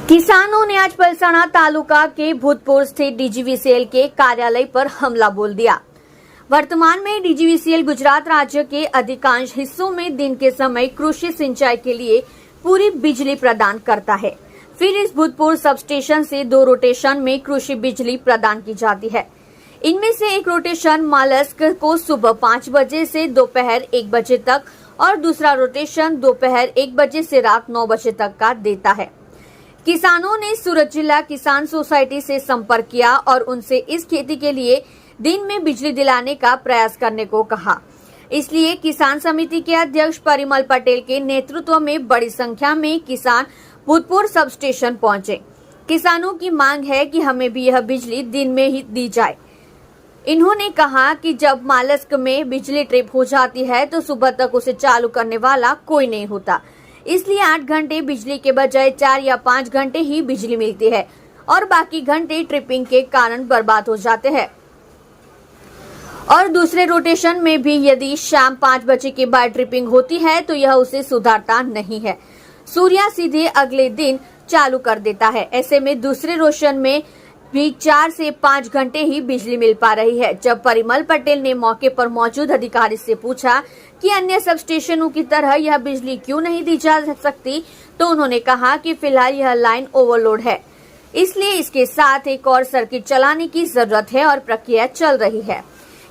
किसानों ने आज पलसाना तालुका के भूतपूर्व स्थित डीजीवीसीएल के कार्यालय पर हमला बोल दिया। वर्तमान में डीजीवीसीएल गुजरात राज्य के अधिकांश हिस्सों में दिन के समय कृषि सिंचाई के लिए पूरी बिजली प्रदान करता है। फिर इस भूतपूर्व सबस्टेशन से 2 रोटेशन में कृषि बिजली प्रदान की जाती है। इनमें से एक रोटेशन मालस्क को सुबह 5 बजे से दोपहर 1 बजे तक और दूसरा रोटेशन दोपहर 1 बजे से रात 9 बजे तक का देता है। किसानों ने सूरत जिला किसान सोसाइटी से संपर्क किया और उनसे इस खेती के लिए दिन में बिजली दिलाने का प्रयास करने को कहा। इसलिए किसान समिति के अध्यक्ष परिमल पटेल के नेतृत्व में बड़ी संख्या में किसान भूतपूर्व सब स्टेशन पहुंचे। किसानों की मांग है कि हमें भी यह बिजली दिन में ही दी जाए। इन्होंने कहा कि जब मालस्क में बिजली ट्रिप हो जाती है तो सुबह तक उसे चालू करने वाला कोई नहीं होता, इसलिए 8 घंटे बिजली के बजाय 4 या 5 घंटे ही बिजली मिलती है और बाकी घंटे ट्रिपिंग के कारण बर्बाद हो जाते हैं। और दूसरे रोटेशन में भी यदि शाम 5 बजे के बाद ट्रिपिंग होती है तो यह उसे सुधारता नहीं है, सूर्य सीधे अगले दिन चालू कर देता है। ऐसे में दूसरे रोशन में भी 4 से 5 घंटे ही बिजली मिल पा रही है। जब परिमल पटेल ने मौके पर मौजूद अधिकारी से पूछा कि अन्य सब स्टेशनों की तरह यह बिजली क्यों नहीं दी जा सकती, तो उन्होंने कहा कि फिलहाल यह लाइन ओवरलोड है, इसलिए इसके साथ एक और सर्किट चलाने की जरूरत है और प्रक्रिया चल रही है।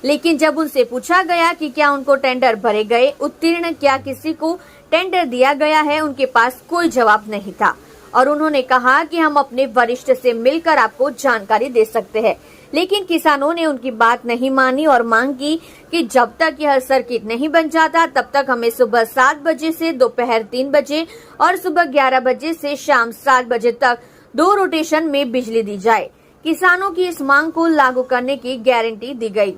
लेकिन जब उनसे पूछा गया कि क्या उनको टेंडर भरे गए, उत्तीर्ण क्या किसी को टेंडर दिया गया है, उनके पास कोई जवाब नहीं था और उन्होंने कहा कि हम अपने वरिष्ठ से मिलकर आपको जानकारी दे सकते हैं। लेकिन किसानों ने उनकी बात नहीं मानी और मांग की कि जब तक यह सर्किट नहीं बन जाता तब तक हमें सुबह 7 बजे से दोपहर 3 बजे और सुबह 11 बजे से शाम 7 बजे तक 2 रोटेशन में बिजली दी जाए। किसानों की इस मांग को लागू करने की गारंटी दी गई,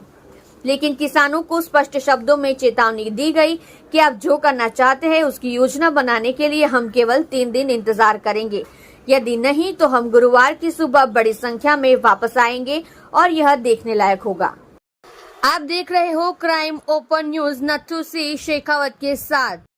लेकिन किसानों को स्पष्ट शब्दों में चेतावनी दी गई कि आप जो करना चाहते हैं उसकी योजना बनाने के लिए हम केवल 3 दिन इंतजार करेंगे, यदि नहीं तो हम गुरुवार की सुबह बड़ी संख्या में वापस आएंगे और यह देखने लायक होगा। आप देख रहे हो क्राइम ओपन न्यूज नथु सी शेखावत के साथ।